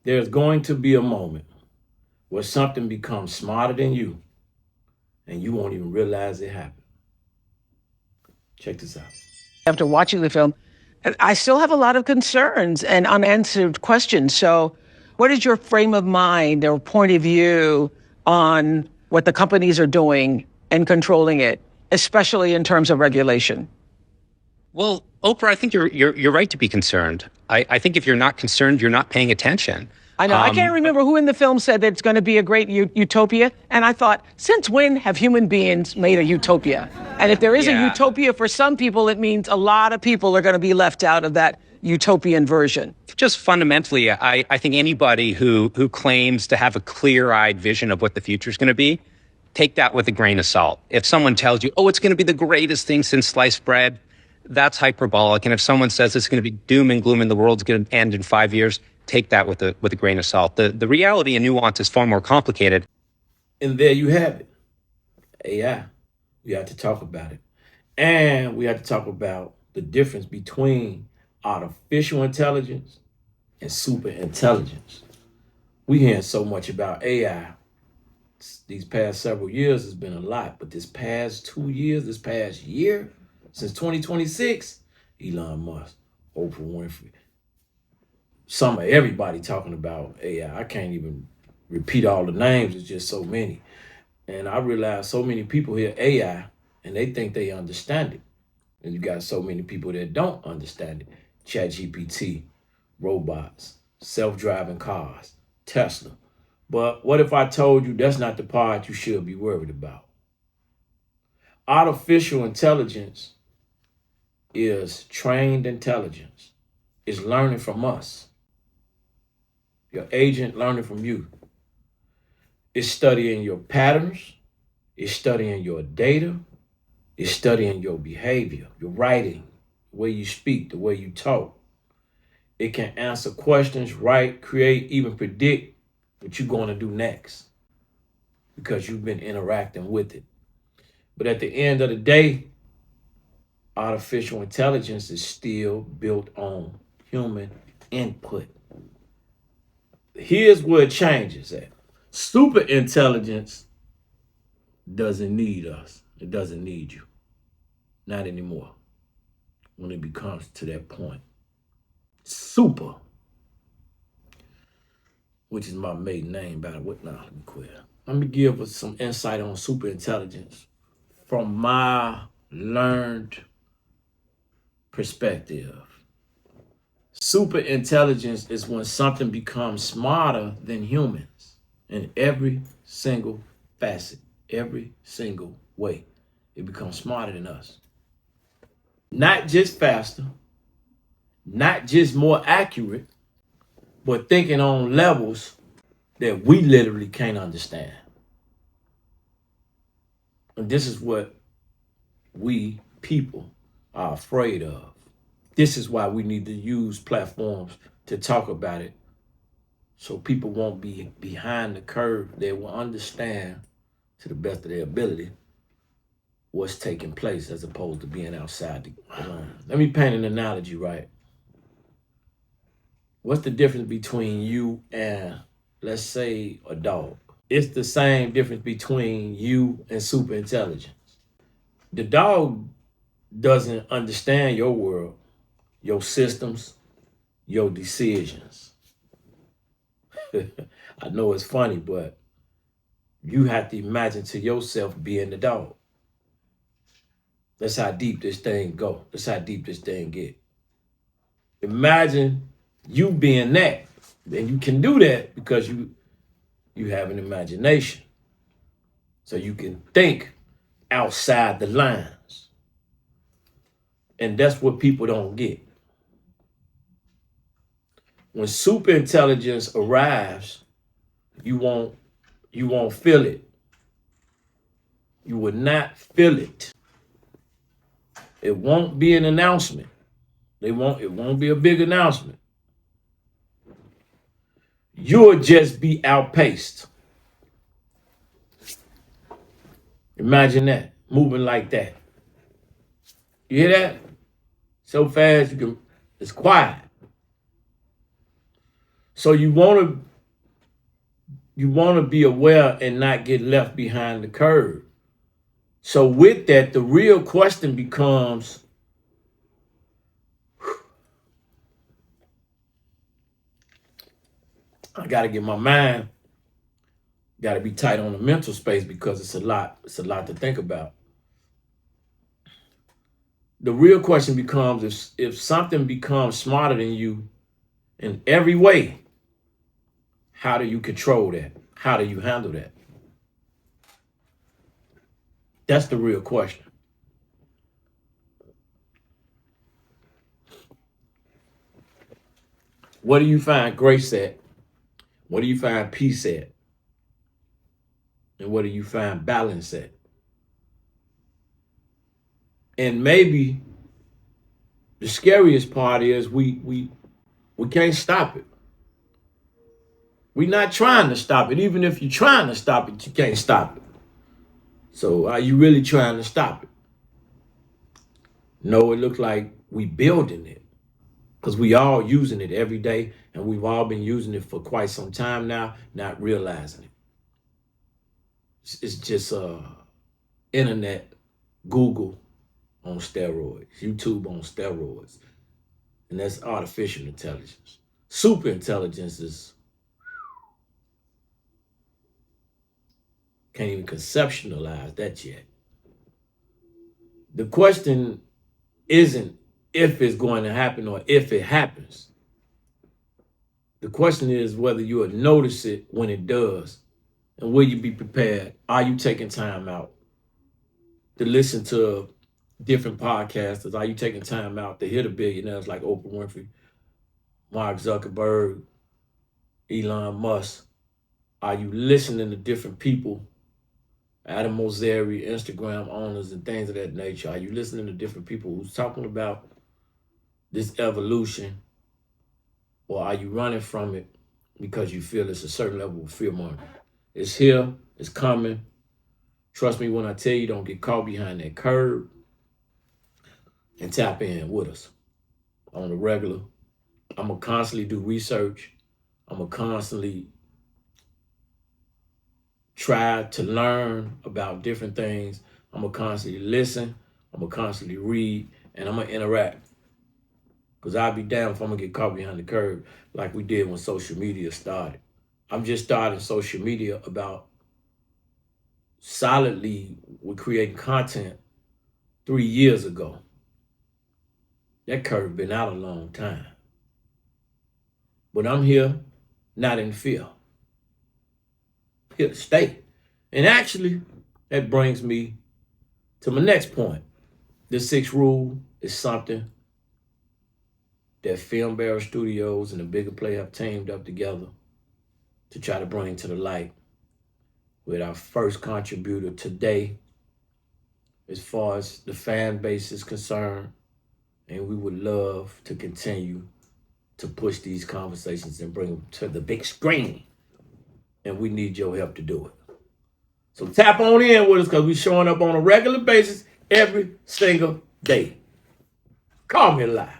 There's going to be a moment where something becomes smarter than you and you won't even realize it happened. Check this out. After watching the film, I still have a lot of concerns and unanswered questions. So, what is your frame of mind or point of view on what the companies are doing and controlling it, especially in terms of regulation? Well, Oprah, I think you're right to be concerned. I think if you're not concerned, you're not paying attention. I know. I can't remember who in the film said that it's going to be a great utopia. And I thought, since when have human beings made a utopia? And if there is a Yeah. utopia for some people, it means a lot of people are going to be left out of that utopian version. Just fundamentally, I think anybody who claims to have a clear-eyed vision of what the future is going to be, take that with a grain of salt. If someone tells you, oh, it's going to be the greatest thing since sliced bread, that's hyperbolic. And if someone says it's going to be doom and gloom and the world's going to end in 5 years, take that with a grain of salt. The reality and nuance is far more complicated. And there you have it. AI. We have to talk about it. And we have to talk about the difference between artificial intelligence and super intelligence. We hearing so much about AI. These past several years has been a lot, but this past 2 years, this past year, since 2026, Elon Musk, Oprah Winfrey, some of everybody talking about AI. I can't even repeat all the names. It's just so many. And I realize so many people hear AI and they think they understand it. And you got so many people that don't understand it. ChatGPT, robots, self-driving cars, Tesla. But what if I told you that's not the part you should be worried about? Artificial intelligence is trained intelligence. It's learning from us. Your agent learning from you. It's studying your patterns. It's studying your data. It's studying your behavior, your writing, the way you speak, the way you talk. It can answer questions, write, create, even predict what you're going to do next because you've been interacting with it. But at the end of the day, artificial intelligence is still built on human input. Here's where it changes at. Super intelligence doesn't need us. It doesn't need you. Not anymore. When it becomes to that point. Super, which is my maiden name, by the way. Nah, let me quit. Let me give us some insight on super intelligence from my learned perspective. Super intelligence is when something becomes smarter than humans in every single facet, every single way. It becomes smarter than us. Not just faster, not just more accurate, but thinking on levels that we literally can't understand. And this is what we people are afraid of. This is why we need to use platforms to talk about it so people won't be behind the curve. They will understand to the best of their ability what's taking place as opposed to being outside the line. Let me paint an analogy, right? What's the difference between you and, let's say, a dog? It's the same difference between you and super intelligence. The dog doesn't understand your world, your systems, your decisions. I know it's funny, but you have to imagine to yourself being the dog. That's how deep this thing go. That's how deep this thing get. Imagine you being that. And you can do that because you have an imagination. So you can think outside the lines. And that's what people don't get. When super intelligence arrives, you won't feel it. You will not feel it. It won't be an announcement. It won't be a big announcement. You'll just be outpaced. Imagine that, moving like that. You hear that? So fast it's quiet. So you want to be aware and not get left behind the curve. So with that, the real question becomes, I got to get my mind, got to be tight on the mental space because it's a lot to think about. The real question becomes, if something becomes smarter than you in every way, how do you control that? How do you handle that? That's the real question. What do you find grace at? What do you find peace at? And what do you find balance at? And maybe the scariest part is we can't stop it. We're not trying to stop it. Even if you're trying to stop it, you can't stop it. So are you really trying to stop it? No, it looks like we building it because we all using it every day, and we've all been using it for quite some time now, not realizing it. It's just internet, Google on steroids, YouTube on steroids, and that's artificial intelligence. Super intelligence is can't even conceptualize that yet. The question isn't if it's going to happen or if it happens. The question is whether you will notice it when it does, and will you be prepared? Are you taking time out to listen to different podcasters? Are you taking time out to hear the billionaires like Oprah Winfrey, Mark Zuckerberg, Elon Musk? Are you listening to different people, Adam Mosseri, Instagram owners, and things of that nature? Are you listening to different people who's talking about this evolution, or are you running from it because you feel it's a certain level of fear mongering? It's here, it's coming. Trust me when I tell you, don't get caught behind that curve, and tap in with us on the regular. I'm going to constantly do research. I'm going to constantly try to learn about different things. I'm going to constantly listen. I'm going to constantly read, and I'm going to interact. Because I'll be damned if I'm going to get caught behind the curve like we did when social media started. I'm just starting social media about solidly with creating content 3 years ago. That curve been out a long time. But I'm here, not in fear. Here to stay. And actually, that brings me to my next point. The sixth rule is something that Film Bearer Studios and the Bigger Play have teamed up together to try to bring to the light with our first contributor today as far as the fan base is concerned. And we would love to continue to push these conversations and bring them to the big screen. And we need your help to do it. So tap on in with us because we're showing up on a regular basis every single day. Call me live.